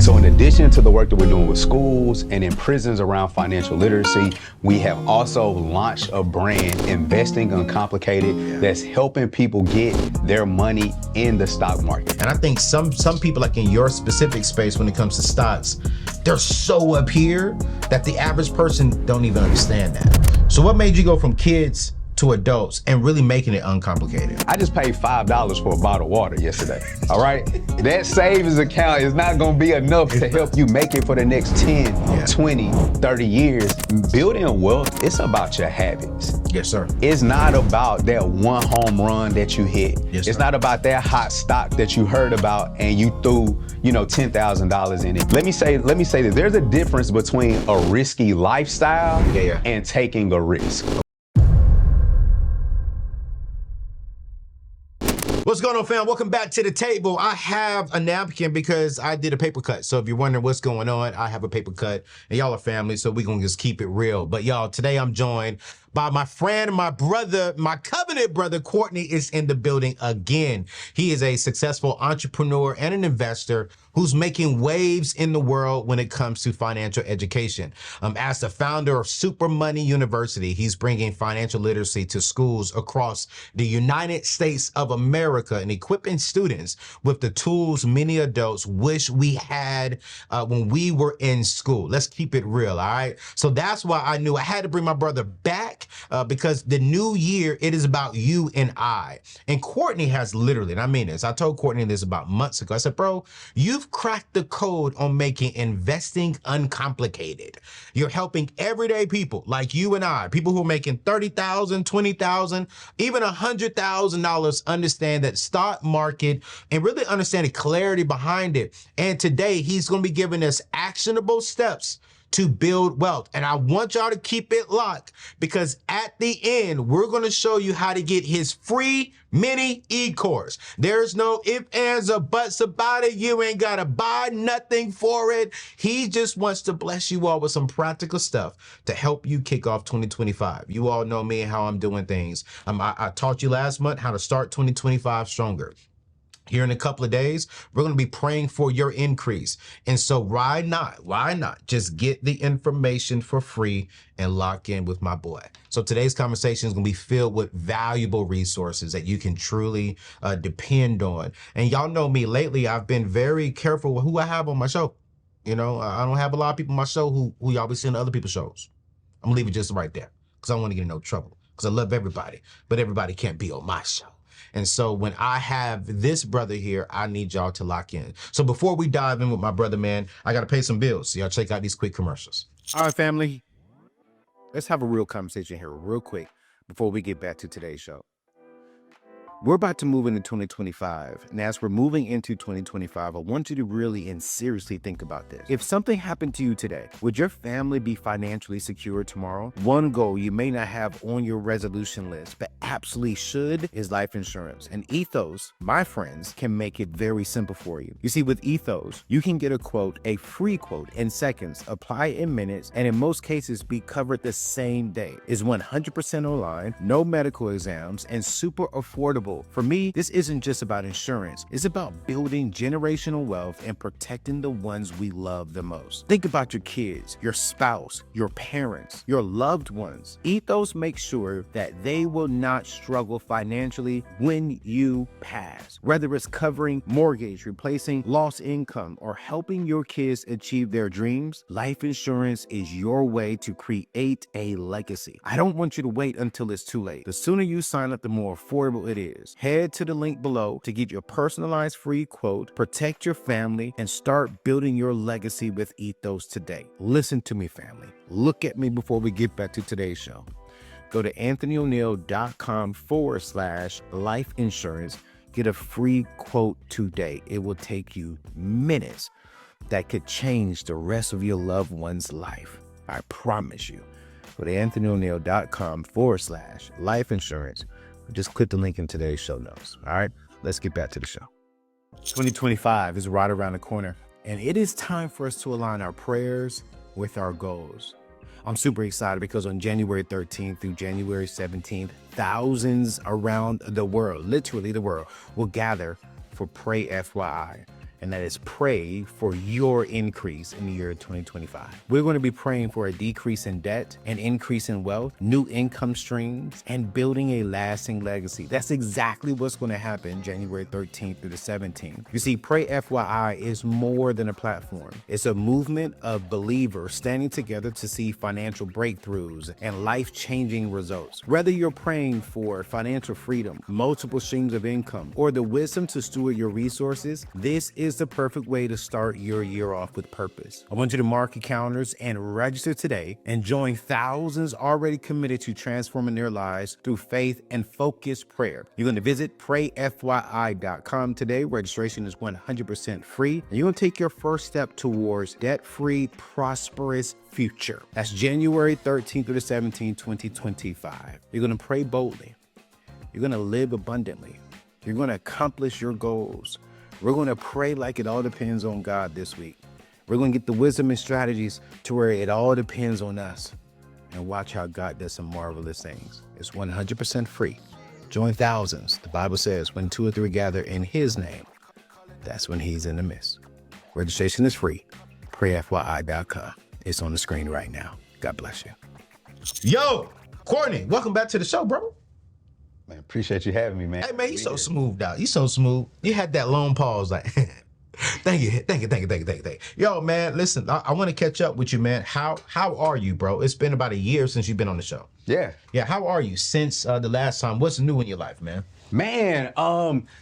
So in addition to the work that we're doing with schools and in prisons around financial literacy, we have also launched a brand, Investing Uncomplicated, that's helping people get their money in the stock market. And I think some people, like in your specific space when it comes to stocks, they're so up here that the average person don't even understand that. So what made you go from kids to adults and really making it uncomplicated? I just paid $5 for a bottle of water yesterday, all right? That savings account is not gonna be enough to help you make it for the next 10, 20, 30 years. Building wealth, it's about your habits. Yes, sir. It's not about that one home run that you hit. Yes, it's sir. not about that hot stock that you heard about and you threw, $10,000 in it. Let me say that there's a difference between a risky lifestyle and taking a risk. What's going on, fam? Welcome back to the table. I have a napkin because I did a paper cut. So if you're wondering what's going on, I have a paper cut and y'all are family, so we're gonna just keep it real. But y'all, today I'm joined by my friend, my brother, my covenant brother. Courtney is in the building again. He is a successful entrepreneur and an investor who's making waves in the world when it comes to financial education. As the founder of Super Money University, he's bringing financial literacy to schools across the United States of America and equipping students with the tools many adults wish we had when we were in school. Let's keep it real, all right? So that's why I knew I had to bring my brother back because the new year, it is about you and I. And Courtney has literally, and I mean this, I told Courtney this about months ago. I said, bro, you've cracked the code on making investing uncomplicated. You're helping everyday people like you and I, people who are making $30,000, $20,000, even $100,000 understand that stock market and really understand the clarity behind it. And today he's going to be giving us actionable steps to build wealth. And I want y'all to keep it locked because at the end, we're going to show you how to get his free mini e-course. There's no ifs, ands, or buts about it. You ain't got to buy nothing for it. He just wants to bless you all with some practical stuff to help you kick off 2025. You all know me and how I'm doing things. I taught you last month how to start 2025 stronger. Here in a couple of days, we're going to be praying for your increase. And so why not just get the information for free and lock in with my boy. So today's conversation is going to be filled with valuable resources that you can truly depend on. And y'all know me lately, I've been very careful with who I have on my show. I don't have a lot of people on my show who y'all be seeing other people's shows. I'm going to leave it just right there because I don't want to get in no trouble because I love everybody, but everybody can't be on my show. And so when I have this brother here, I need y'all to lock in. So before we dive in with my brother, man, I got to pay some bills. So y'all check out these quick commercials. All right, family, let's have a real conversation here real quick before we get back to today's show. We're about to move into 2025, and as we're moving into 2025, I want you to really and seriously think about this. If something happened to you today, would your family be financially secure tomorrow? One goal you may not have on your resolution list, but absolutely should, is life insurance. And Ethos, my friends, can make it very simple for you. You see, with Ethos, you can get a free quote in seconds, apply in minutes, and in most cases be covered the same day. It's 100% online, no medical exams, and super affordable. For me, this isn't just about insurance. It's about building generational wealth and protecting the ones we love the most. Think about your kids, your spouse, your parents, your loved ones. Ethos makes sure that they will not struggle financially when you pass. Whether it's covering mortgage, replacing lost income, or helping your kids achieve their dreams, life insurance is your way to create a legacy. I don't want you to wait until it's too late. The sooner you sign up, the more affordable it is. Head to the link below to get your personalized free quote, protect your family, and start building your legacy with Ethos today. Listen to me, family. Look at me before we get back to today's show. Go to anthonyoneal.com/life insurance. Get a free quote today. It will take you minutes that could change the rest of your loved one's life. I promise you. Go to anthonyoneal.com/life insurance. Just click the link in today's show notes. All right, let's get back to the show. 2025 is right around the corner, and it is time for us to align our prayers with our goals. I'm super excited because on January 13th through January 17th, thousands around the world, literally the world, will gather for Pray FYI. and that is pray for your increase in the year 2025. We're going to be praying for a decrease in debt, an increase in wealth, new income streams, and building a lasting legacy. That's exactly what's going to happen January 13th through the 17th. You see, Pray FYI is more than a platform. It's a movement of believers standing together to see financial breakthroughs and life-changing results. Whether you're praying for financial freedom, multiple streams of income, or the wisdom to steward your resources, this is the perfect way to start your year off with purpose. I want you to mark your calendars and register today and join thousands already committed to transforming their lives through faith and focused prayer. You're going to visit prayfyi.com today. Registration is 100% free, and you're going to take your first step towards debt-free, prosperous future. That's January 13th through the 17th, 2025. You're going to pray boldly. You're going to live abundantly. You're going to accomplish your goals. We're going to pray like it all depends on God this week. We're going to get the wisdom and strategies to where it all depends on us, and watch how God does some marvelous things. It's 100% free. Join thousands. The Bible says when 2 or 3 gather in his name, that's when he's in the midst. Registration is free. PrayFyi.com. It's on the screen right now. God bless you. Yo, Courtney, welcome back to the show, bro. Man, appreciate you having me, man. Hey, man, you so smoothed out. You so smooth. You had that long pause, like, thank you. Yo, man, listen, I want to catch up with you, man. How are you, bro? It's been about a year since you've been on the show. Yeah. Yeah, how are you since the last time? What's new in your life, man? Man,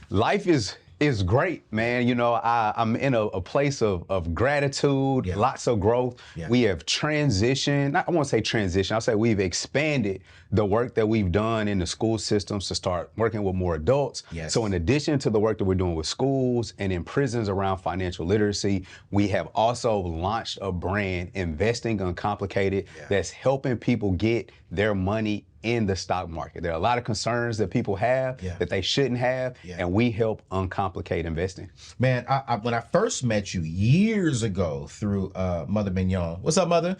life is great, man. You know, I'm in a place of gratitude, lots of growth. Yeah. We have transitioned. I won't say transition. I'll say we've expanded the work that we've done in the school systems to start working with more adults. Yes. So in addition to the work that we're doing with schools and in prisons around financial literacy, we have also launched a brand, Investing Uncomplicated, that's helping people get their money in the stock market. There are a lot of concerns that people have that they shouldn't have, and we help uncomplicate investing. Man, when I first met you years ago through Mother Mignon, what's up, Mother?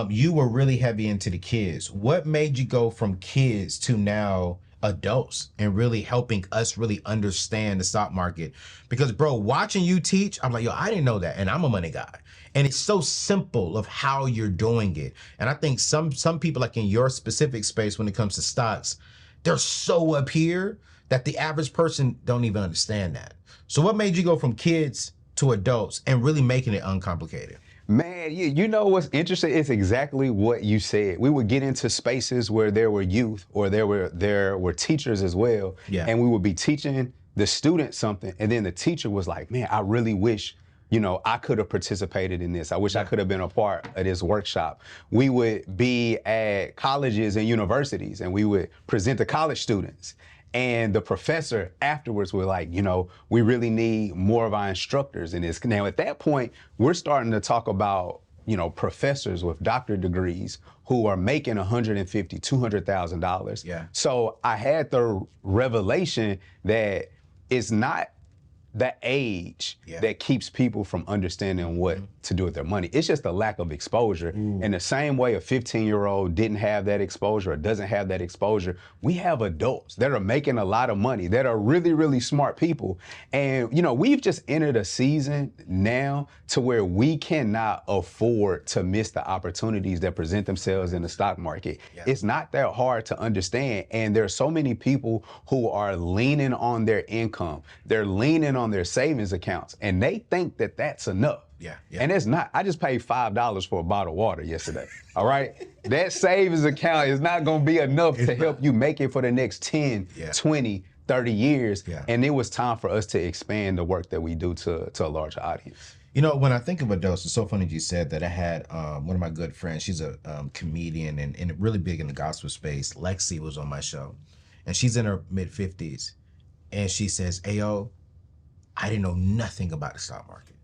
You were really heavy into the kids. What made you go from kids to now adults and really helping us really understand the stock market? Because, bro, watching you teach, I'm like, yo, I didn't know that, and I'm a money guy. And it's so simple of how you're doing it. And I think some people, like in your specific space when it comes to stocks, they're so up here that the average person don't even understand that. So what made you go from kids to adults and really making it uncomplicated? Man, you know what's interesting? It's exactly what you said. We would get into spaces where there were youth or there were teachers as well. Yeah. And we would be teaching the student something. And then the teacher was like, man, I really wish, you know, I could have participated in this. I wish I could have been a part of this workshop. We would be at colleges and universities and we would present to college students. And the professor afterwards was like, you know, we really need more of our instructors in this. Now, at that point, we're starting to talk about, you know, professors with doctorate degrees who are making $150,000, $200,000. Yeah. So I had the revelation that it's not the age that keeps people from understanding what to do with their money. It's just a lack of exposure. In the same way a 15-year-old didn't have that exposure or doesn't have that exposure, we have adults that are making a lot of money, that are really, really smart people. And, you know, we've just entered a season now to where we cannot afford to miss the opportunities that present themselves in the stock market. Yeah. It's not that hard to understand. And there are so many people who are leaning on their income. They're leaning on their savings accounts, and they think that that's enough. Yeah. And it's not. I just paid $5 for a bottle of water yesterday. All right. That savings account is not going to be enough to help you make it for the next 10, 20, 30 years. Yeah. And it was time for us to expand the work that we do to a larger audience. You know, when I think of adults, it's so funny you said that. I had one of my good friends, she's a comedian and really big in the gospel space. Lexi was on my show, and she's in her mid-50s. And she says, Ayo, I didn't know nothing about the stock market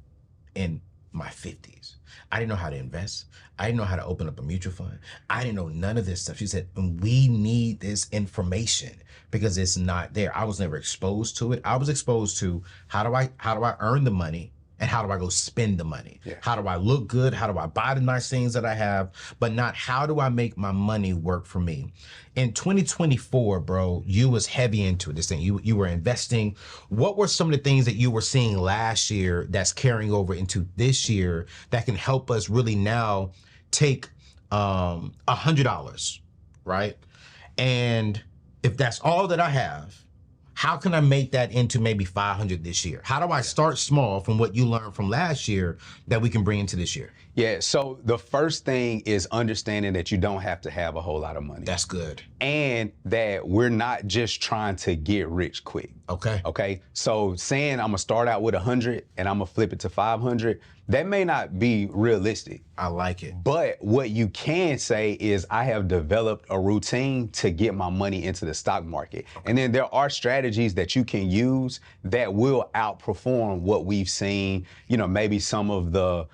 in my 50s. I didn't know how to invest. I didn't know how to open up a mutual fund. I didn't know none of this stuff. She said, we need this information because it's not there. I was never exposed to it. I was exposed to how do I earn the money and how do I go spend the money? Yeah. How do I look good? How do I buy the nice things that I have? But not how do I make my money work for me? In 2024, bro, you was heavy into this thing. You were investing. What were some of the things that you were seeing last year that's carrying over into this year that can help us really now take $100, right? And if that's all that I have, how can I make that into maybe 500 this year? How do I start small from what you learned from last year that we can bring into this year? Yeah, so the first thing is understanding that you don't have to have a whole lot of money. That's good. And that we're not just trying to get rich quick. Okay. Okay. So saying I'm gonna start out with 100 and I'm gonna flip it to 500, that may not be realistic. I like it. But what you can say is I have developed a routine to get my money into the stock market. And then there are strategies that you can use that will outperform what we've seen, maybe some of the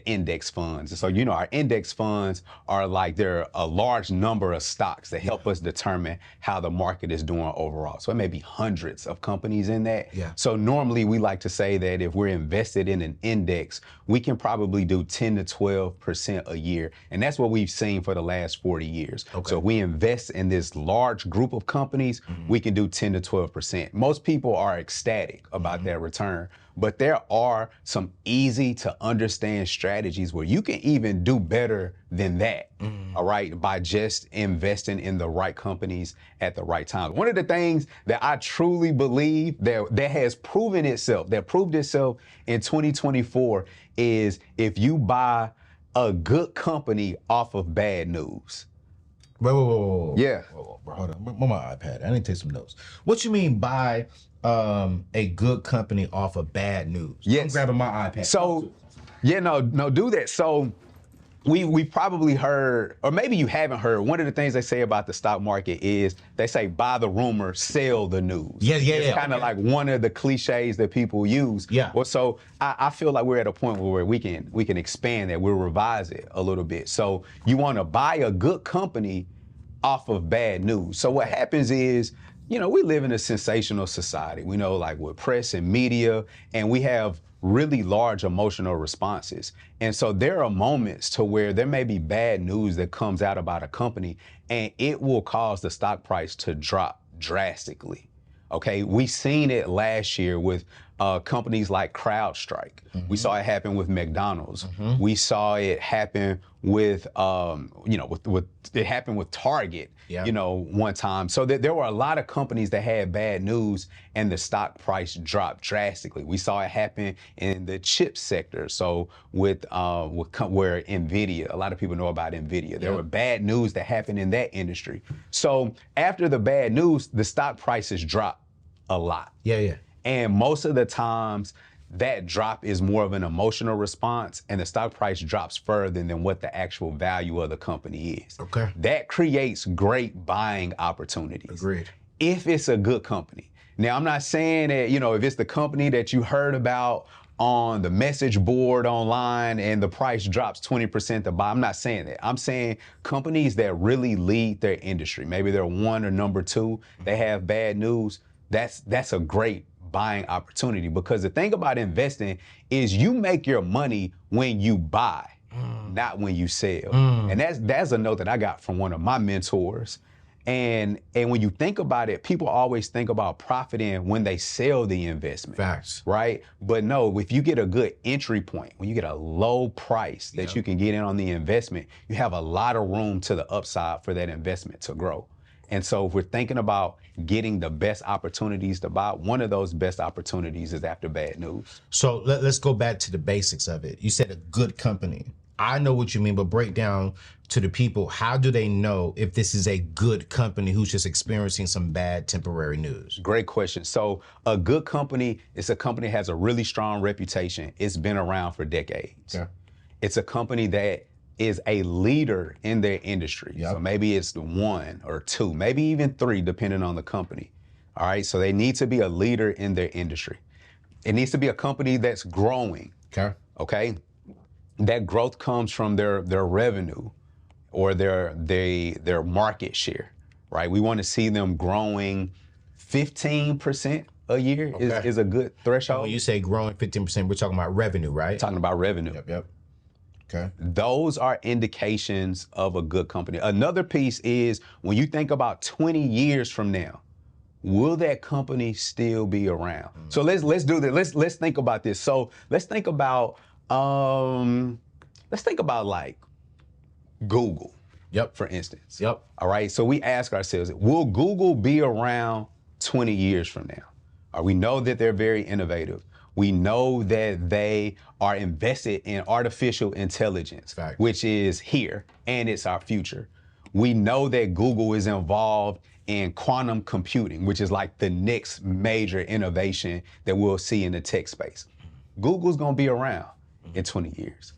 index funds. And so, our index funds are they're a large number of stocks that help us determine how the market is doing overall. So it may be hundreds of companies in that. Yeah. So normally we like to say that if we're invested in an index, we can probably do 10 to 12% a year. And that's what we've seen for the last 40 years. Okay. So if we invest in this large group of companies, we can do 10 to 12%. Most people are ecstatic about that return, but there are some easy to understand strategies where you can even do better than that, all right, by just investing in the right companies at the right time. One of the things that I truly believe that has proven itself, that proved itself in 2024 is if you buy a good company off of bad news. Whoa. Yeah. Whoa, bro, hold on. Where my iPad? I need to take some notes. What you mean by a good company off of bad news? Yes. I'm grabbing my iPad. So, no, do that. So we probably heard, or maybe you haven't heard, one of the things they say about the stock market is they say buy the rumor, sell the news. Yeah. It's kind of like one of the cliches that people use. Yeah. Well, so I feel like we're at a point where we can expand that. We'll revise it a little bit. So you want to buy a good company off of bad news. So what happens is, we live in a sensational society. We know, with press and media, and we have really large emotional responses. And so there are moments to where there may be bad news that comes out about a company, and it will cause the stock price to drop drastically. Okay, we seen it last year with companies like CrowdStrike. We saw it happen with McDonald's. We saw it happen with, it happened with Target. One time. So there were a lot of companies that had bad news, and the stock price dropped drastically. We saw it happen in the chip sector. So where Nvidia, a lot of people know about Nvidia. There were bad news that happened in that industry. So after the bad news, the stock prices dropped a lot. Yeah. And most of the times, that drop is more of an emotional response, and the stock price drops further than what the actual value of the company is. Okay. That creates great buying opportunities. Agreed. If it's a good company. Now, I'm not saying that, if it's the company that you heard about on the message board online and the price drops 20% to buy, I'm not saying that. I'm saying companies that really lead their industry. Maybe they're one or number two, they have bad news. That's a great buying opportunity, because the thing about investing is you make your money when you buy, not when you sell. And that's a note that I got from one of my mentors. And when you think about it, people always think about profiting when they sell the investment. Facts. Right? But no, if you get a good entry point, when you get a low price that you can get in on the investment, you have a lot of room to the upside for that investment to grow. And so if we're thinking about getting the best opportunities to buy, one of those best opportunities is after bad news. So let's go back to the basics of it. You said a good company. I know what you mean, but break down to the people, how do they know if this is a good company who's just experiencing some bad temporary news? Great question. So a good company is a company that has a really strong reputation. It's been around for decades. Yeah. It's a company that is a leader in their industry. Yep. So maybe it's the one or two, maybe even three, depending on the company. All right. So they need to be a leader in their industry. It needs to be a company that's growing. Okay. That growth comes from their revenue or their market share, right? We want to see them growing 15% a year Okay. is a good threshold. When you say growing 15%, we're talking about revenue, right? Talking about revenue. Yep. Okay. Those are indications of a good company. Another piece is when you think about 20 years from now, will that company still be around? So let's do this. Let's think about this. So let's think about like Google. Yep. For instance. Yep. All right. So we ask ourselves, will Google be around 20 years from now? We know that they're very innovative. We know that they are invested in artificial intelligence, Fact. which is here and it's our future. We know that Google is involved in quantum computing, which is like the next major innovation that we'll see in the tech space. Google's gonna be around in 20 years.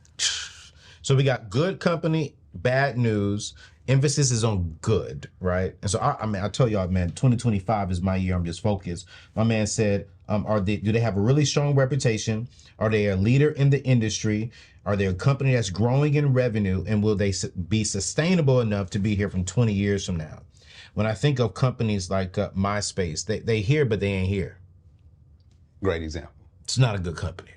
So we got good company, bad news. Emphasis is on good, right? And so I mean, I tell y'all, man, 2025 is my year. I'm just focused. My man said, do they have a really strong reputation? Are they a leader in the industry? Are they a company that's growing in revenue? And will they be sustainable enough to be here from 20 years from now? When I think of companies like MySpace, they here, but they ain't here. Great example. It's not a good company.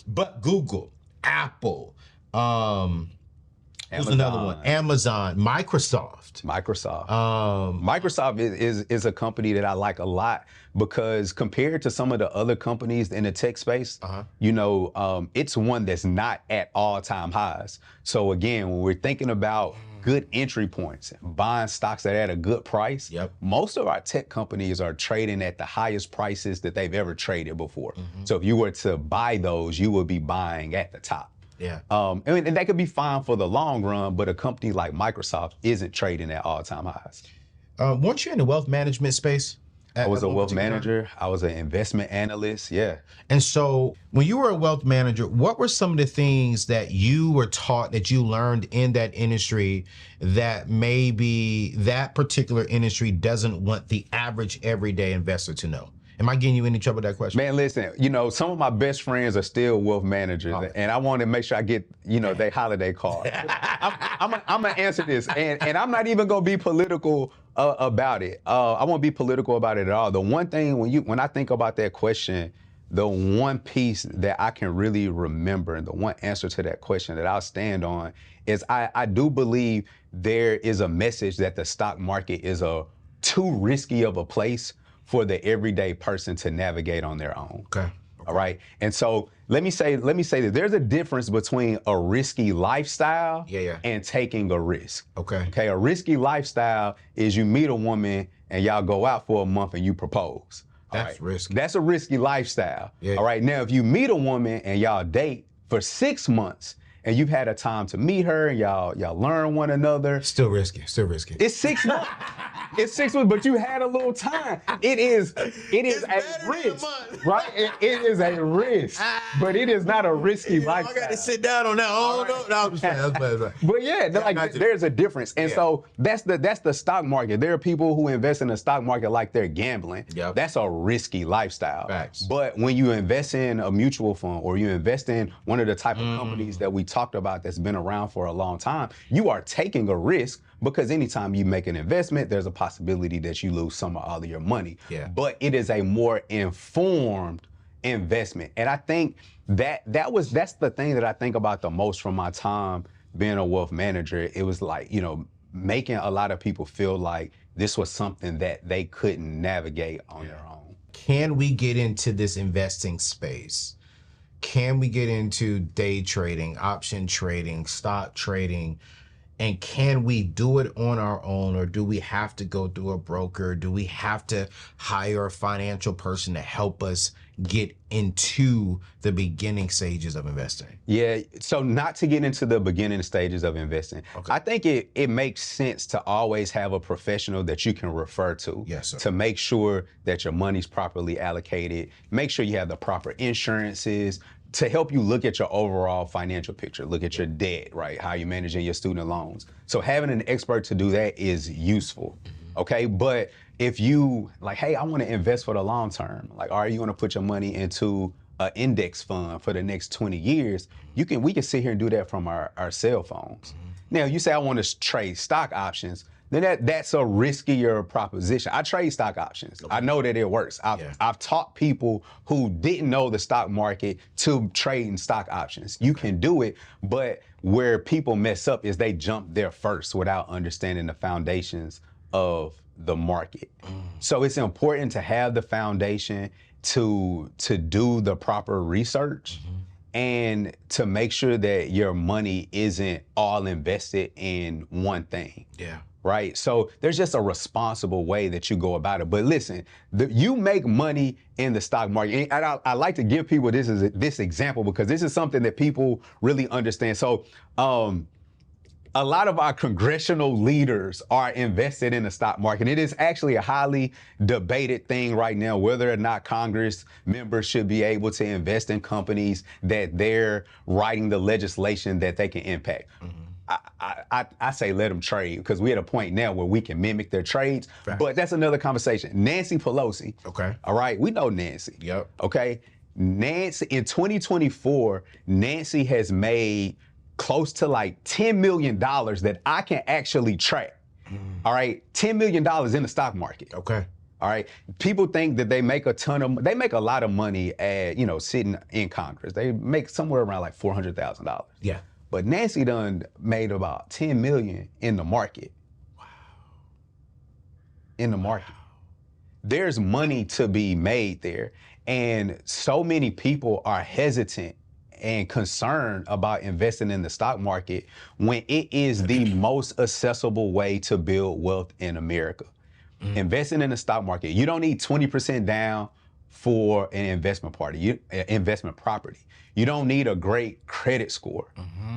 But Google, Apple, who's another one? Amazon, Microsoft. Microsoft is a company that I like a lot because compared to some of the other companies in the tech space, it's one that's not at all-time highs. So again, when we're thinking about good entry points, buying stocks that are at a good price, most of our tech companies are trading at the highest prices that they've ever traded before. So if you were to buy those, you would be buying at the top. Yeah. And that could be fine for the long run, but a company like Microsoft isn't trading at all-time highs. Weren't you in the wealth management space? I was a wealth manager. I was an investment analyst. Yeah. And so when you were a wealth manager, what were some of the things that you were taught, that you learned in that industry that maybe that particular industry doesn't want the average everyday investor to know? Am I getting you any trouble with that question? Man, listen, some of my best friends are still wealth managers, and I want to make sure I get, their holiday card. I'm going to answer this, and I'm not even going to be political about it. I won't be political about it at all. The one thing, when I think about that question, the one piece that I can really remember, and the one answer to that question that I'll stand on is I do believe there is a message that the stock market is too risky of a place for the everyday person to navigate on their own. Okay. All right. And so let me say that there's a difference between a risky lifestyle and taking a risk. Okay. Okay. A risky lifestyle is you meet a woman and y'all go out for a month and you propose. That's risky. That's a risky lifestyle. Yeah. All right. Now, if you meet a woman and y'all date for 6 months and you've had a time to meet her and y'all learn one another. Still risky. It's 6 months. It's 6 months, but you had a little time. It is a risk, right? It is a risk, but it is not a risky lifestyle. I got to sit down on that. Oh, no, I'm saying. But yeah, there's a difference. And so that's the stock market. There are people who invest in the stock market like they're gambling. Yep. That's a risky lifestyle. Facts. But when you invest in a mutual fund or you invest in one of the type of companies that we talked about that's been around for a long time, you are taking a risk because anytime you make an investment, there's a possibility that you lose some or all of your money. Yeah. But it is a more informed investment. And I think that's the thing that I think about the most from my time being a wealth manager. It was like, making a lot of people feel like this was something that they couldn't navigate on their own. Can we get into this investing space? Can we get into day trading, option trading, stock trading? And can we do it on our own, or do we have to go through a broker? Do we have to hire a financial person to help us get into the beginning stages of investing? Yeah, so not to get into the beginning stages of investing, I think it makes sense to always have a professional that you can refer to. Yes, sir. To make sure that your money's properly allocated, make sure you have the proper insurances, to help you look at your overall financial picture, look at your debt, right? How you're managing your student loans. So having an expert to do that is useful, okay? But if you hey, I want to invest for the long term, are you going to put your money into an index fund for the next 20 years? We can sit here and do that from our cell phones. Now, you say I want to trade stock options. then that's a riskier proposition. I trade stock options. I know that it works. I've taught people who didn't know the stock market to trade in stock options. You can do it, but where people mess up is they jump there first without understanding the foundations of the market. So it's important to have the foundation to do the proper research and to make sure that your money isn't all invested in one thing. Yeah. Right? So there's just a responsible way that you go about it. But listen, you make money in the stock market. And I like to give people this example because this is something that people really understand. So a lot of our congressional leaders are invested in the stock market. It is actually a highly debated thing right now, whether or not Congress members should be able to invest in companies that they're writing the legislation that they can impact. I say let them trade because we're at a point now where we can mimic their trades, but that's another conversation. Nancy Pelosi. Okay. All right. We know Nancy. Yep. Okay. Nancy, in 2024, Nancy has made close to like $10 million that I can actually track. All right. $10 million in the stock market. Okay. All right. People think that they make a lot of money at, sitting in Congress. They make somewhere around like $400,000. Yeah. But Nancy done made about 10 million in the market. Wow. In the market. There's money to be made there. And so many people are hesitant and concerned about investing in the stock market when it is the most accessible way to build wealth in America. Investing in the stock market, you don't need 20% down for an investment property. You don't need a great credit score.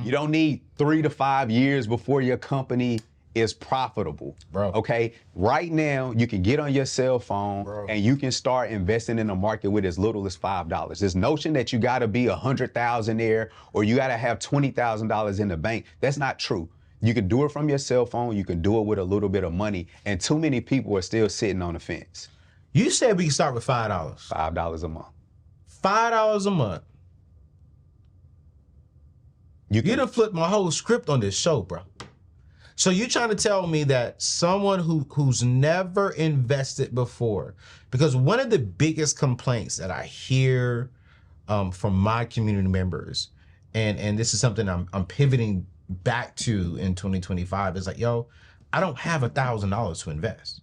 You don't need 3 to 5 years before your company is profitable. Bro. Okay. Right now, you can get on your cell phone and you can start investing in the market with as little as $5. This notion that you got to be $100,000 there or you got to have $20,000 in the bank, that's not true. You can do it from your cell phone. You can do it with a little bit of money. And too many people are still sitting on the fence. You said we can start with $5. $5 a month. $5 a month. You done flipped my whole script on this show, bro. So you're trying to tell me that someone who's never invested before, because one of the biggest complaints that I hear from my community members, and this is something I'm pivoting back to in 2025, is like, yo, I don't have $1,000 to invest.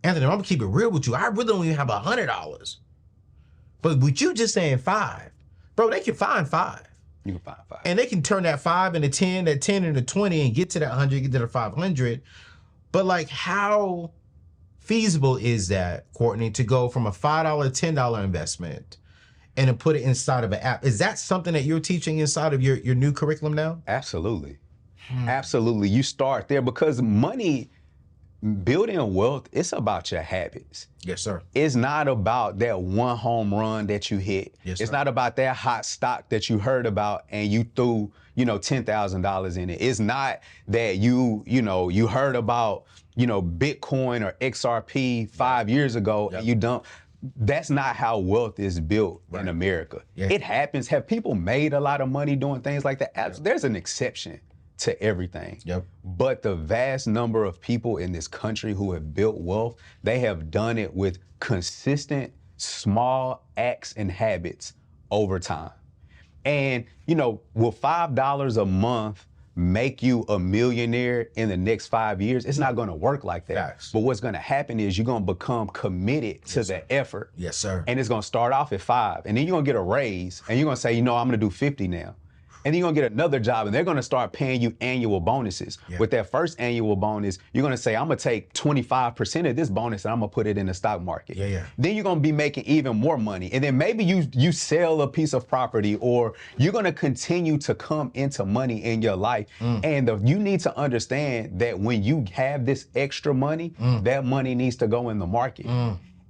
Anthony, I'm gonna keep it real with you. I really don't even have $100. But with you just saying 5, bro, they can find 5. You can find 5. And they can turn that 5 into 10, that 10 into 20, and get to that 100, get to the 500. But like, how feasible is that, Courtney, to go from a $5, $10 investment and to put it inside of an app? Is that something that you're teaching inside of your new curriculum now? Absolutely. Absolutely. You start there because money, building wealth, it's about your habits. Yes, sir. It's not about that one home run that you hit. Yes, it's sir. not about that hot stock that you heard about and you threw, $10,000 in it. It's not that you heard about, Bitcoin or XRP 5 years ago and you don't. That's not how wealth is built in America. Yeah. It happens. Have people made a lot of money doing things like that? There's an exception to everything. Yep. But the vast number of people in this country who have built wealth, they have done it with consistent small acts and habits over time. And, will $5 a month make you a millionaire in the next 5 years? It's not going to work like that. Facts. But what's going to happen is you're going to become committed to the effort. Yes, sir. And it's going to start off at 5. And then you're going to get a raise and you're going to say, I'm going to do 50 now. And then you're gonna get another job and they're gonna start paying you annual bonuses. Yeah. With that first annual bonus, you're gonna say, I'm gonna take 25% of this bonus and I'm gonna put it in the stock market. Yeah. Then you're gonna be making even more money. And then maybe you sell a piece of property or you're gonna continue to come into money in your life. And you need to understand that when you have this extra money, that money needs to go in the market.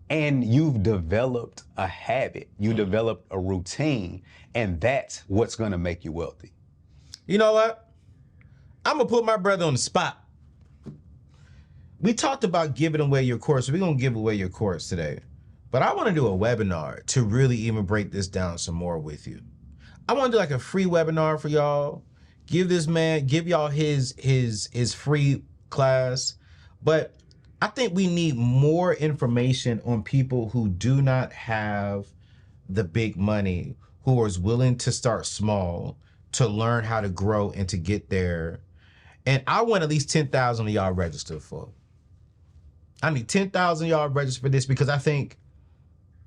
And you've developed a habit, you developed a routine, and that's what's gonna make you wealthy. You know what? I'm gonna put my brother on the spot. We talked about giving away your course. We're gonna give away your course today. But I wanna do a webinar to really even break this down some more with you. I wanna do like a free webinar for y'all. Give y'all his free class But I think we need more information on people who do not have the big money, who is willing to start small, to learn how to grow and to get there. And I want at least 10,000 of y'all registered for. I need 10,000 of y'all registered for this, because I think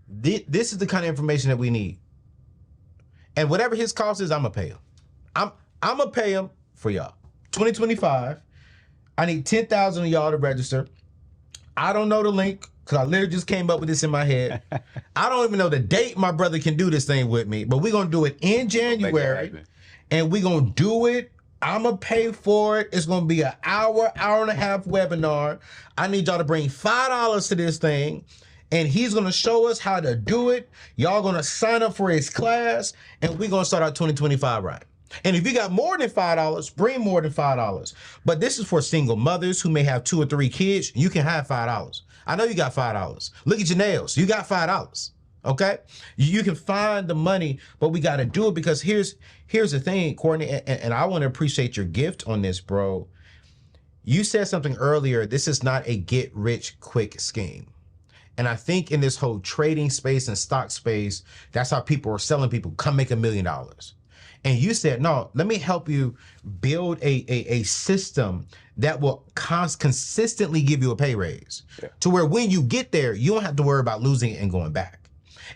this is the kind of information that we need. And whatever his cost is, I'm gonna pay him. I'm gonna pay him for y'all. 2025. I need 10,000 of y'all to register. I don't know the link, because I literally just came up with this in my head. I don't even know the date my brother can do this thing with me, but we're gonna do it in January, and we're gonna do it. I'm gonna pay for it. It's gonna be an hour and a half webinar. I need y'all to bring $5 to this thing, and he's gonna show us how to do it. Y'all gonna sign up for his class, and we're gonna start out 2025 right. And if you got more than $5, bring more than $5. But this is for single mothers who may have 2 or 3 kids. You can have $5. I know you got $5. Look at your nails. You got $5. Okay? You can find the money, but we got to do it, because here's the thing, Courtney, and I want to appreciate your gift on this, bro. You said something earlier. This is not a get rich quick scheme. And I think in this whole trading space and stock space, that's how people are selling people, come make $1 million. And you said, no, let me help you build a system that will consistently give you a pay raise, to where when you get there, you don't have to worry about losing it and going back.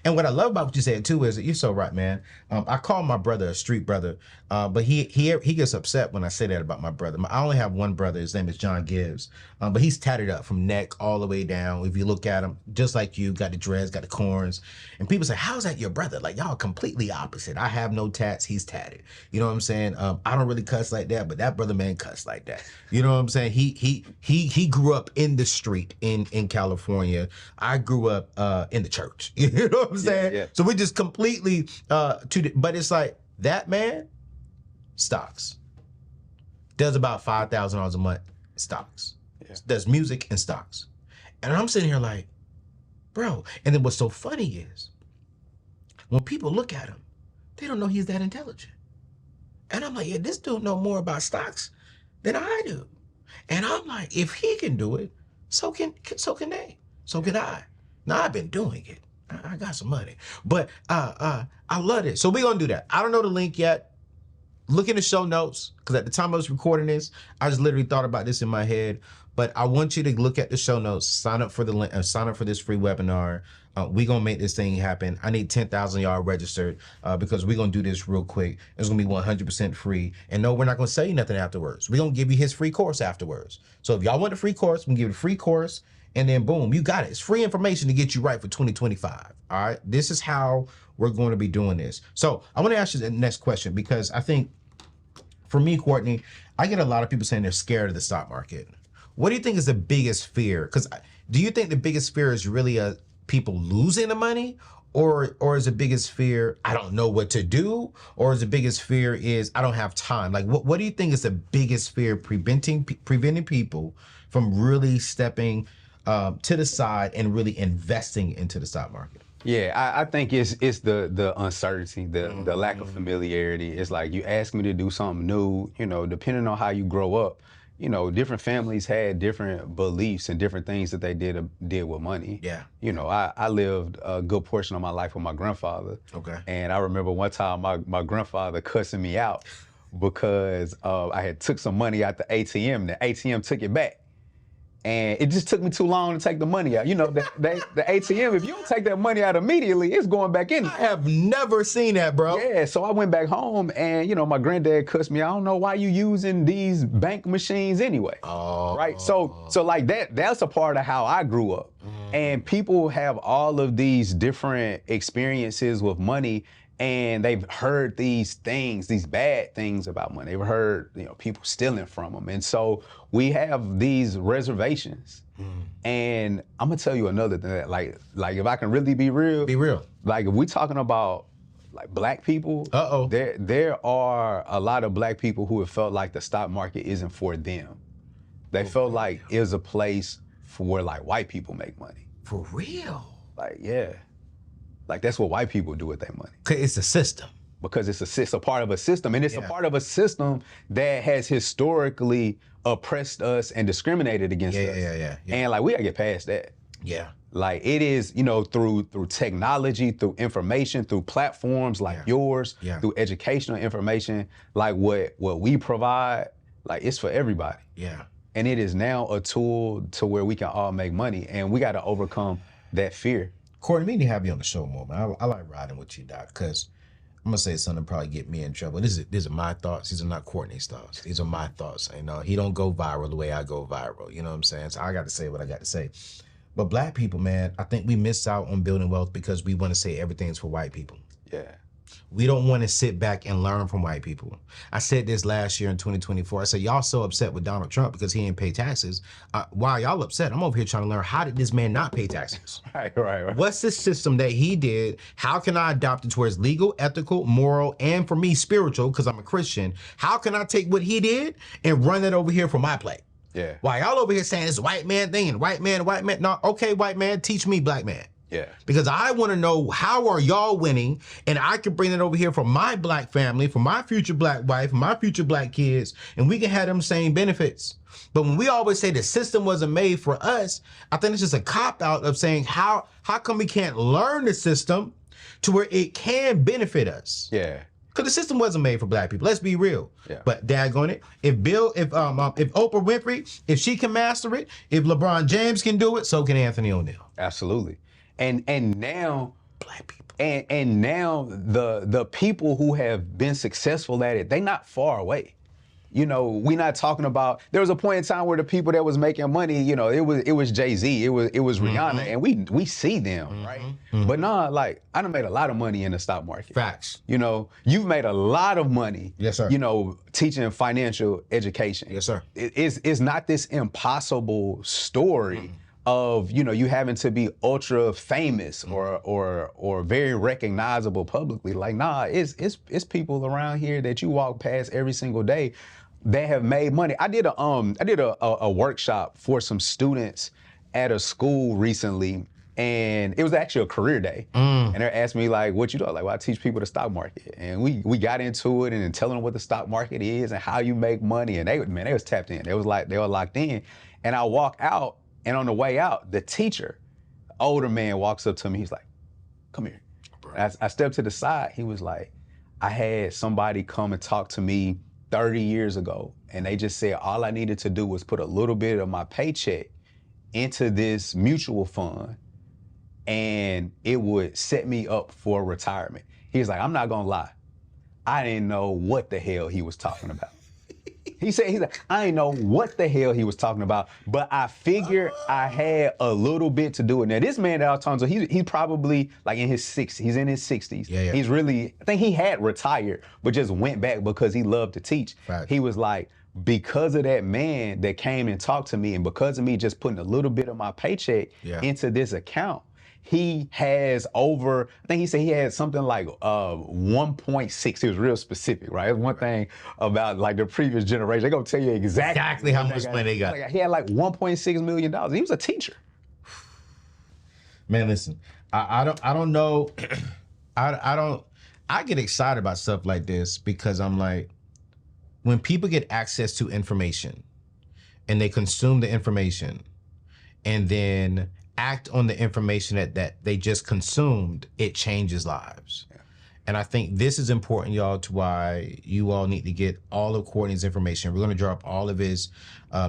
And what I love about what you said too is that you're so right, man. I call my brother a street brother, but he gets upset when I say that about my brother. I only have one brother. His name is John Gibbs, but he's tatted up from neck all the way down. If you look at him, just like you, got the dreads, got the corns, and people say, "How's that your brother?" Like, y'all completely opposite. I have no tats. He's tatted. You know what I'm saying? I don't really cuss like that, but that brother man cuss like that. You know what I'm saying? He grew up in the street in California. I grew up in the church. You know what I'm saying? Yeah. So we just completely but it's like that man, stocks, does about $5,000 a month stocks. Yeah. Does music and stocks. And I'm sitting here like, bro. And then what's so funny is when people look at him, they don't know he's that intelligent. And I'm like, yeah, this dude know more about stocks than I do. And I'm like, if he can do it, so can they. So can I. Now I've been doing it. I got some money, but I love it. So we're gonna do that. I don't know the link yet. Look in the show notes, because at the time I was recording this, I just literally thought about this in my head. But I want you to look at the show notes, sign up for the link, sign up for this free webinar. We're gonna make this thing happen. I need 10,000 y'all registered, because we're gonna do this real quick. It's gonna be 100% free. And no, we're not gonna say nothing afterwards. We're gonna give you his free course afterwards. So if y'all want the free course, we can give you the free course. And then boom, you got it. It's free information to get you right for 2025. All right. This is how we're going to be doing this. So I want to ask you the next question, because I think for me, Courtney, I get a lot of people saying they're scared of the stock market. What do you think is the biggest fear? Because do you think the biggest fear is really people losing the money? Or is the biggest fear, I don't know what to do? Or is the biggest fear is I don't have time? Like, what do you think is the biggest fear preventing people from really stepping to the side and really investing into the stock market? Yeah, I think it's the uncertainty, the lack of familiarity. It's like you ask me to do something new, depending on how you grow up, different families had different beliefs and different things that they did with money. Yeah. I lived a good portion of my life with my grandfather. Okay. And I remember one time my grandfather cussing me out because I had took some money out the ATM. The ATM took it back. And it just took me too long to take the money out. The ATM, if you don't take that money out immediately, it's going back in. I have never seen that, bro. Yeah, so I went back home and, my granddad cussed me. I don't know why you using these bank machines anyway. Oh. Right? So like that's a part of how I grew up. And people have all of these different experiences with money, and they've heard these things, these bad things about money. They've heard, people stealing from them. And so we have these reservations. And I'm gonna tell you another thing, like if I can really be real. Be real. Like if we're talking about like black people, there are a lot of black people who have felt like the stock market isn't for them. They felt like it was a place for where like white people make money. For real? Like, yeah. Like that's what white people do with their money. It's a system. because it's a part of a system, and it's a Yeah. part of a system that has historically oppressed us and discriminated against us. Yeah. And like we gotta get past that. Yeah. Like it is, you know, through technology, through information, through platforms like yours, through educational information, like what we provide, like it's for everybody. Yeah. And it is now a tool to where we can all make money, and we got to overcome that fear. Courtney, we need to have you on the show more, man. I like riding with you, Doc, because I'm gonna say something that probably get me in trouble. These are my thoughts. These are not Courtney's thoughts. These are my thoughts. You know, he don't go viral the way I go viral. You know what I'm saying? So I got to say what I got to say. But black people, man, I think we miss out on building wealth because we want to say everything's for white people. Yeah. We don't want to sit back and learn from white people. I said this last year in 2024. I said, y'all so upset with Donald Trump because he didn't pay taxes. Why y'all upset? I'm over here trying to learn, how did this man not pay taxes? Right. What's the system that he did? How can I adopt it towards legal, ethical, moral, and for me, spiritual, because I'm a Christian? How can I take what he did and run it over here for my plate? Yeah. Why y'all over here saying it's a white man thing and white man? No, okay, white man, teach me, black man. Yeah. Because I want to know, how are y'all winning? And I can bring it over here for my black family, for my future black wife, for my future black kids, and we can have them same benefits. But when we always say the system wasn't made for us, I think it's just a cop-out of saying, how come we can't learn the system to where it can benefit us? Yeah. Because the system wasn't made for black people. Let's be real. Yeah. But daggone it, if Oprah Winfrey, if she can master it, if LeBron James can do it, so can Anthony ONeal. Absolutely. And now Black people. and now the people who have been successful at it, they not far away. You know, we not talking about, there was a point in time where the people that was making money, you know, it was Jay-Z, it was Rihanna, and we see them, right? But nah, like, I done made a lot of money in the stock market. Facts. You know, you've made a lot of money. Yes, sir. You know, teaching financial education. Yes, sir. It's not this impossible story of, you know, you having to be ultra famous or very recognizable publicly. Like, nah, it's people around here that you walk past every single day that have made money. I did a workshop for some students at a school recently, and it was actually a career day. And they're asking me, like, what you do? Like, well, I teach people the stock market. And we got into it and telling them what the stock market is and how you make money. And they was tapped in. They were locked in. And I walk out, and on the way out, the teacher, older man, walks up to me. He's like, come here. I stepped to the side. He was like, I had somebody come and talk to me 30 years ago, and they just said all I needed to do was put a little bit of my paycheck into this mutual fund, and it would set me up for retirement. He's like, I'm not gonna lie, I didn't know what the hell he was talking about. He's like, I didn't know what the hell he was talking about, but I figured I had a little bit to do it. Now, this man that I was talking to, he's probably like in his 60s. He's in his 60s. Yeah. He's really, I think he had retired, but just went back because he loved to teach. Right. He was like, because of that man that came and talked to me, and because of me just putting a little bit of my paycheck into this account, he has over, I think he said he had something like 1.6. He was real specific, right? That's one thing about like the previous generation. They're gonna tell you exactly how much money they got. Like, he had like $1.6 million. He was a teacher. Man, listen, I don't know. I get excited about stuff like this because I'm like, when people get access to information and they consume the information and then act on the information that they just consumed, it changes lives. Yeah. And I think this is important, y'all, to why you all need to get all of Courtney's information. We're going to drop all of his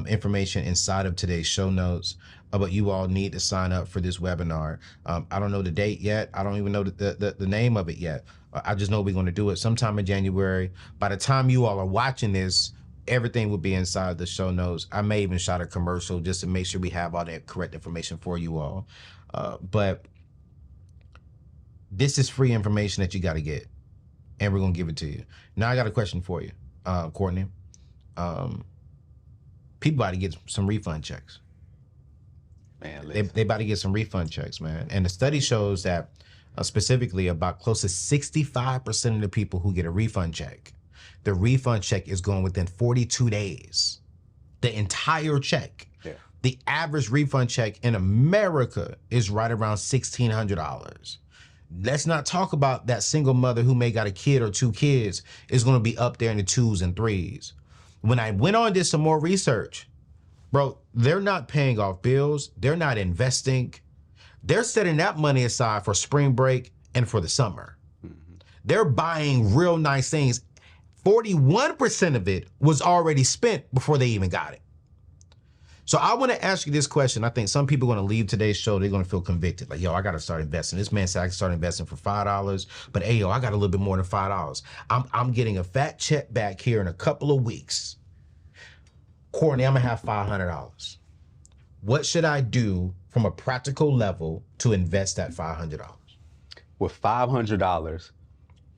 information inside of today's show notes, but you all need to sign up for this webinar. I don't know the date yet. I don't even know the name of it yet. I just know we're going to do it sometime in January. By the time you all are watching this, everything will be inside the show notes. I may even shot a commercial just to make sure we have all that correct information for you all. But this is free information that you got to get, and we're going to give it to you. Now, I got a question for you, Courtney. People about to get some refund checks. Man, they about to get some refund checks, man. And the study shows that specifically about close to 65% of the people who get a refund check, the refund check is going within 42 days. The entire check. Yeah. The average refund check in America is right around $1,600. Let's not talk about that single mother who may got a kid or 2 kids is going to be up there in the 2s and 3s. When I went on, did some more research, bro, they're not paying off bills. They're not investing. They're setting that money aside for spring break and for the summer. They're buying real nice things. 41% of it was already spent before they even got it. So I want to ask you this question. I think some people are going to leave today's show. They're going to feel convicted. Like, yo, I got to start investing. This man said I can start investing for $5, but hey, yo, I got a little bit more than $5. I'm getting a fat check back here in a couple of weeks. Courtney, I'm going to have $500. What should I do from a practical level to invest that $500? With $500,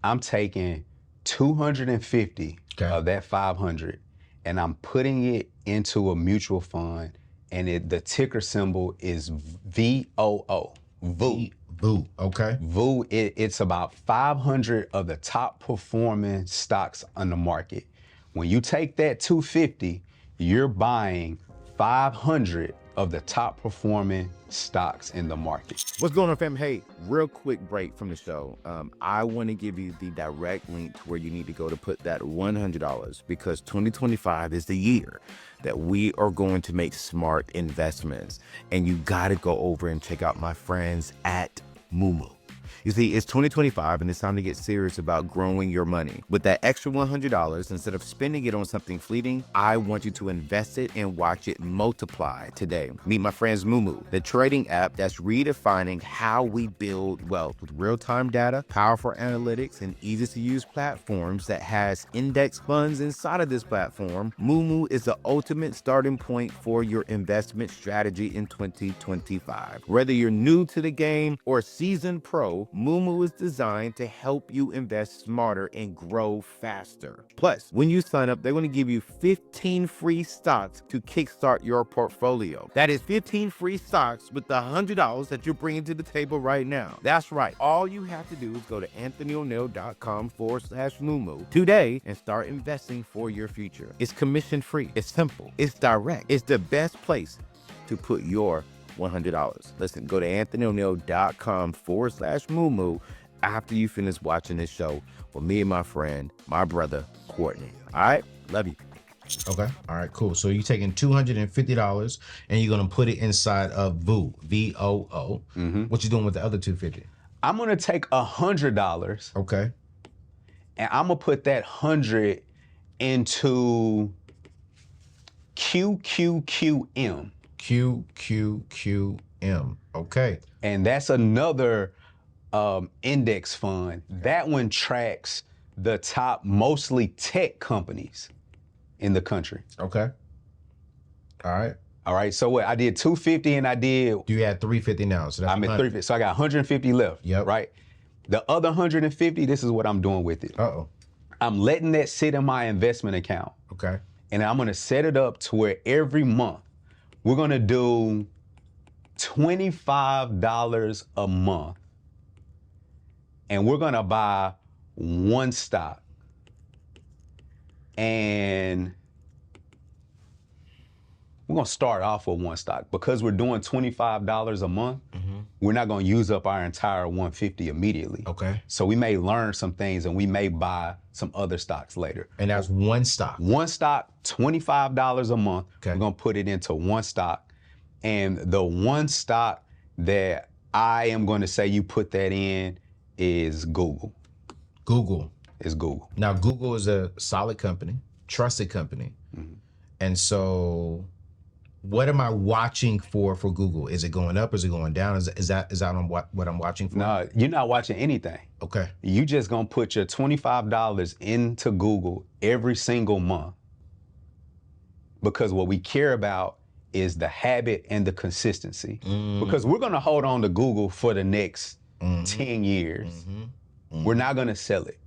I'm taking 250 of that 500 and I'm putting it into a mutual fund, and the ticker symbol is VOO. VOO. VOO, okay. VOO, it's about 500 of the top performing stocks on the market. When you take that 250, you're buying 500 of the top performing stocks in the market. What's going on, fam? Hey, real quick break from the show. I want to give you the direct link to where you need to go to put that $100, because 2025 is the year that we are going to make smart investments. And you got to go over and check out my friends at Moomoo. You see, it's 2025 and it's time to get serious about growing your money. With that extra $100, instead of spending it on something fleeting, I want you to invest it and watch it multiply today. Meet my friends Moomoo, the trading app that's redefining how we build wealth with real-time data, powerful analytics, and easy-to-use platforms that has index funds inside of this platform. Moomoo is the ultimate starting point for your investment strategy in 2025. Whether you're new to the game or seasoned pro, Moomoo is designed to help you invest smarter and grow faster. Plus, when you sign up, they're going to give you 15 free stocks to kickstart your portfolio. That is 15 free stocks with the $100 that you're bringing to the table right now. That's right. All you have to do is go to anthonyoneal.com/Moomoo today and start investing for your future. It's commission free. It's simple. It's direct. It's the best place to put your $100. Listen, go to anthonyoneal.com/Moomoo after you finish watching this show with me and my friend, my brother, Courtney. All right? Love you. Okay. All right, cool. So you're taking $250 and you're going to put it inside of VOO, VOO. What you doing with the other $250? I'm going to take $100. Okay. And I'm going to put that 100 into QQQM. QQQM. Okay. And that's another index fund. That one tracks the top, mostly tech companies in the country. Okay. All right. All right. So what? I did 250 and I did. You had 350 now. So that's I'm at 350. So I got 150 left. Yep. Right. The other 150, this is what I'm doing with it. Uh-oh. I'm letting that sit in my investment account. Okay. And I'm going to set it up to where every month we're going to do $25 a month. And we're going to buy one stock. And we're going to start off with one stock. Because we're doing $25 a month, we're not going to use up our entire $150 immediately. Okay. So we may learn some things and we may buy some other stocks later. And that's one stock. One stock, $25 a month. Okay. We're going to put it into one stock. And the one stock that I am going to say you put that in is Google. Google. Is Google. Now, Google is a solid company, trusted company. And so what am I watching for Google? Is it going up? Is it going down? Is that on what I'm watching for? No, you're not watching anything. Okay. You just going to put your $25 into Google every single month. Because what we care about is the habit and the consistency. Because we're going to hold on to Google for the next 10 years. We're not going to sell it.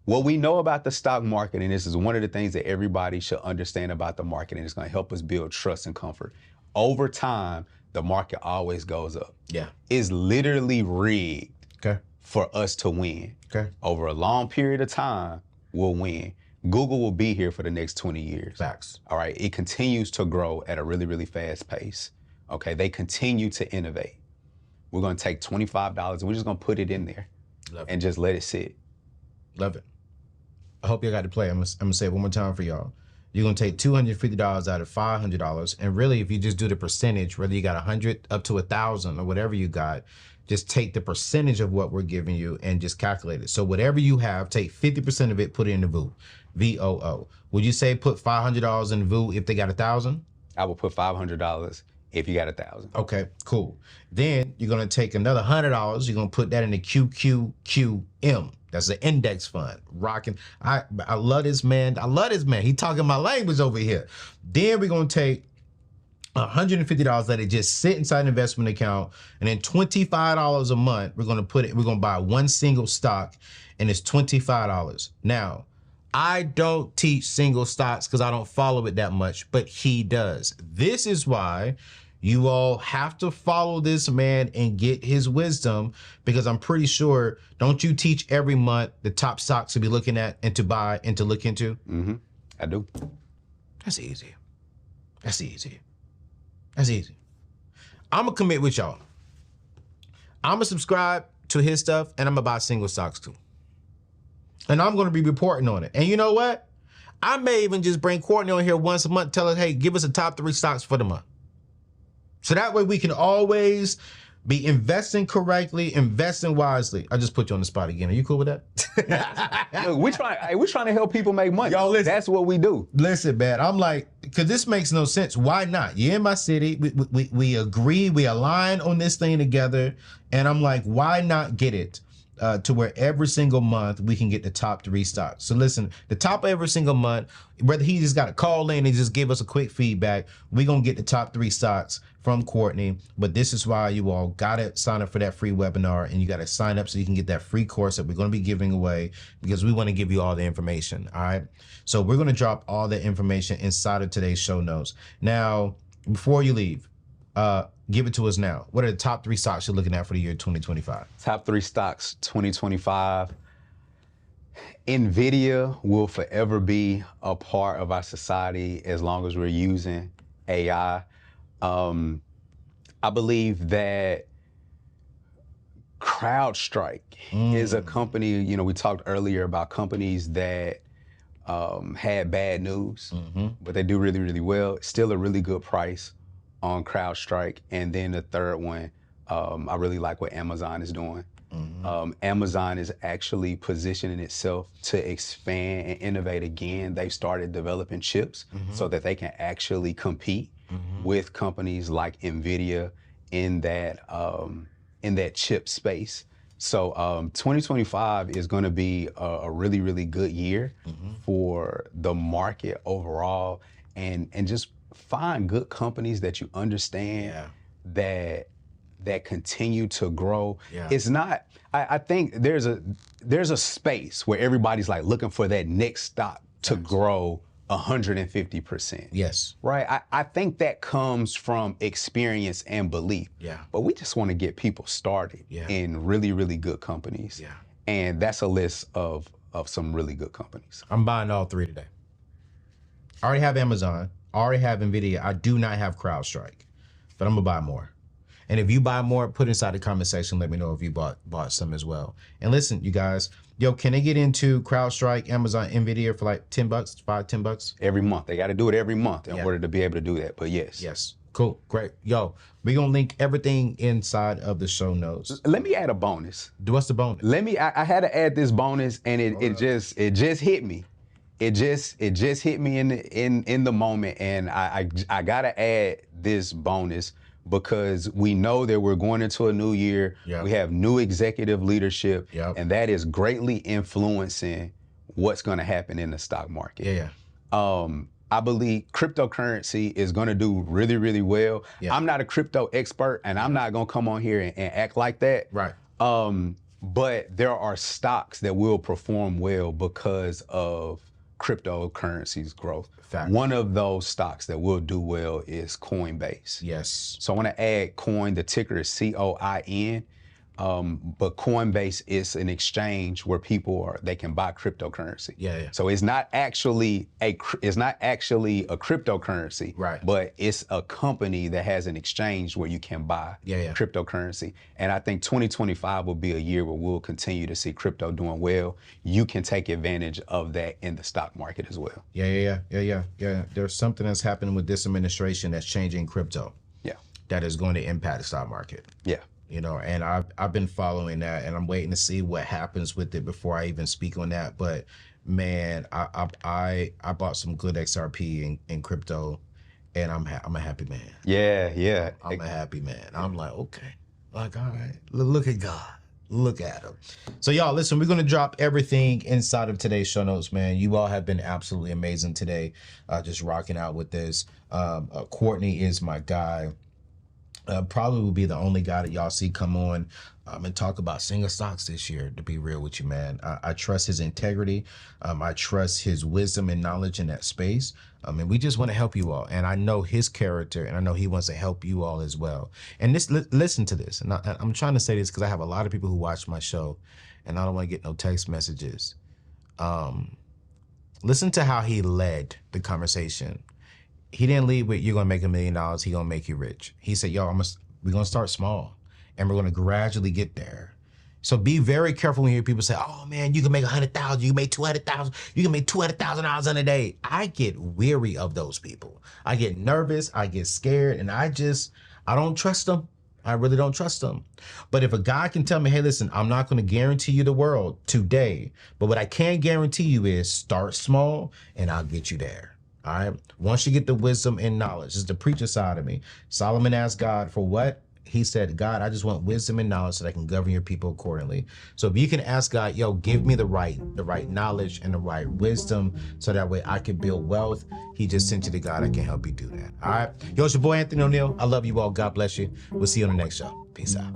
What we know about the stock market, and this is one of the things that everybody should understand about the market, and it's going to help us build trust and comfort. Over time, the market always goes up. Yeah. It's literally rigged for us to win. Okay. Over a long period of time, we'll win. Google will be here for the next 20 years. Facts. All right. It continues to grow at a really, really fast pace. Okay. They continue to innovate. We're going to take $25 and we're just going to put it in there and just let it sit. Love it. I hope y'all got to play. I'm gonna say it one more time for y'all. You're gonna take $250 out of $500, and really, if you just do the percentage, whether you got 100 up to 1,000 or whatever you got, just take the percentage of what we're giving you and just calculate it. So whatever you have, take 50% of it, put it in the VOO. VOO. Would you say put $500 in the VOO if they got 1,000? I would put $500 if you got 1,000. Okay, cool. Then you're gonna take another $100. You're gonna put that in the QQQM. That's an index fund. Rocking. I love this man. I love this man. He talking my language over here. Then we're gonna take $150 that it just sit inside an investment account, and then $25 a month we're gonna buy one single stock, and it's $25. Now, I don't teach single stocks because I don't follow it that much, but he does. This is why you all have to follow this man and get his wisdom, because I'm pretty sure, don't you teach every month the top stocks to be looking at and to buy and to look into? Mm-hmm. I do. That's easy. That's easy. That's easy. I'm going to commit with y'all. I'm going to subscribe to his stuff, and I'm going to buy single stocks too. And I'm going to be reporting on it. And you know what? I may even just bring Courtney on here once a month, tell her, hey, give us the top 3 stocks for the month. So that way we can always be investing correctly, investing wisely. I just put you on the spot again. Are you cool with that? Look, we're trying to help people make money. Y'all listen. That's what we do. Listen, man, I'm like, because this makes no sense. Why not? You're in my city. We agree. We align on this thing together. And I'm like, why not get it to where every single month we can get the top 3 stocks? So listen, the top of every single month, whether he just got to call in and just give us a quick feedback, we're going to get the top 3 stocks from Courtney. But this is why you all got to sign up for that free webinar, and you got to sign up so you can get that free course that we're going to be giving away, because we want to give you all the information. All right. So we're going to drop all the information inside of today's show notes. Now, before you leave, give it to us now. What are the top 3 stocks you're looking at for the year 2025? Top 3 stocks 2025. NVIDIA will forever be a part of our society as long as we're using AI. I believe that CrowdStrike is a company, you know, we talked earlier about companies that had bad news, but they do really, really well. Still a really good price on CrowdStrike. And then the third one, I really like what Amazon is doing. Amazon is actually positioning itself to expand and innovate again. They've started developing chips so that they can actually compete with companies like NVIDIA in that chip space. So 2025 is going to be a really, really good year for the market overall, and just find good companies that you understand that continue to grow. It's not, I think there's a space where everybody's like looking for that next stock to grow 150%. Yes. Right? I think that comes from experience and belief. But we just want to get people started in really, really good companies. And that's a list of some really good companies. I'm buying all 3 today. I already have Amazon. I already have NVIDIA. I do not have CrowdStrike, but I'm gonna buy more. And if you buy more, put inside the comment section, let me know if you bought some as well. And listen, you guys, yo, can they get into CrowdStrike, Amazon, NVIDIA for like $10, $10? Every month. They got to do it every month in order to be able to do that. But yes. Yes. Cool. Great. Yo, we're going to link everything inside of the show notes. Let me add a bonus. What's the bonus? I had to add this bonus, and it just hit me. It just hit me in the moment, and I got to add this bonus, because we know that we're going into a new year. We have new executive leadership, and that is greatly influencing what's going to happen in the stock market. I believe cryptocurrency is going to do really, really well. I'm not a crypto expert, and I'm not going to come on here and act like that. But there are stocks that will perform well because of cryptocurrency's growth. One of those stocks that will do well is Coinbase. So I want to add Coin. The ticker is COIN. But Coinbase is an exchange where they can buy cryptocurrency. Yeah. So it's not actually a cryptocurrency, Right. but it's a company that has an exchange where you can buy cryptocurrency. And I think 2025 will be a year where we'll continue to see crypto doing well. You can take advantage of that in the stock market as well. Yeah. There's something that's happening with this administration that's changing crypto. Yeah. That is going to impact the stock market. Yeah. You know, and I've been following that, and I'm waiting to see what happens with it before I even speak on that. But man, I bought some good XRP in crypto, and I'm a happy man. Yeah. I'm a happy man. I'm like, okay, like, all right, look at God. Look at him. So y'all, listen, we're going to drop everything inside of today's show notes, man. You all have been absolutely amazing today, just rocking out with this. Courtney is my guy. Probably will be the only guy that y'all see come on and talk about single stocks this year, to be real with you, man. I trust his integrity. I trust his wisdom and knowledge in that space. And we just want to help you all. And I know his character, and I know he wants to help you all as well. And listen to this. And I'm trying to say this because I have a lot of people who watch my show, and I don't want to get no text messages. Listen to how he led the conversation. He didn't lead with, you're going to make $1 million, he going to make you rich. He said, yo, we're going to start small, and we're going to gradually get there. So be very careful when you hear people say, oh man, you can make 100,000, you can make 200,000, you can make $200,000 in a day. I get weary of those people. I get nervous, I get scared, and I don't trust them. I really don't trust them. But if a guy can tell me, hey, listen, I'm not going to guarantee you the world today, but what I can guarantee you is start small and I'll get you there. All right. Once you get the wisdom and knowledge, this is the preacher side of me. Solomon asked God for what? He said, God, I just want wisdom and knowledge so that I can govern your people accordingly. So if you can ask God, yo, give me the right knowledge and the right wisdom so that way I can build wealth. He just sent you to God that can help you do that. All right. Yo, it's your boy, Anthony ONeal. I love you all. God bless you. We'll see you on the next show. Peace out.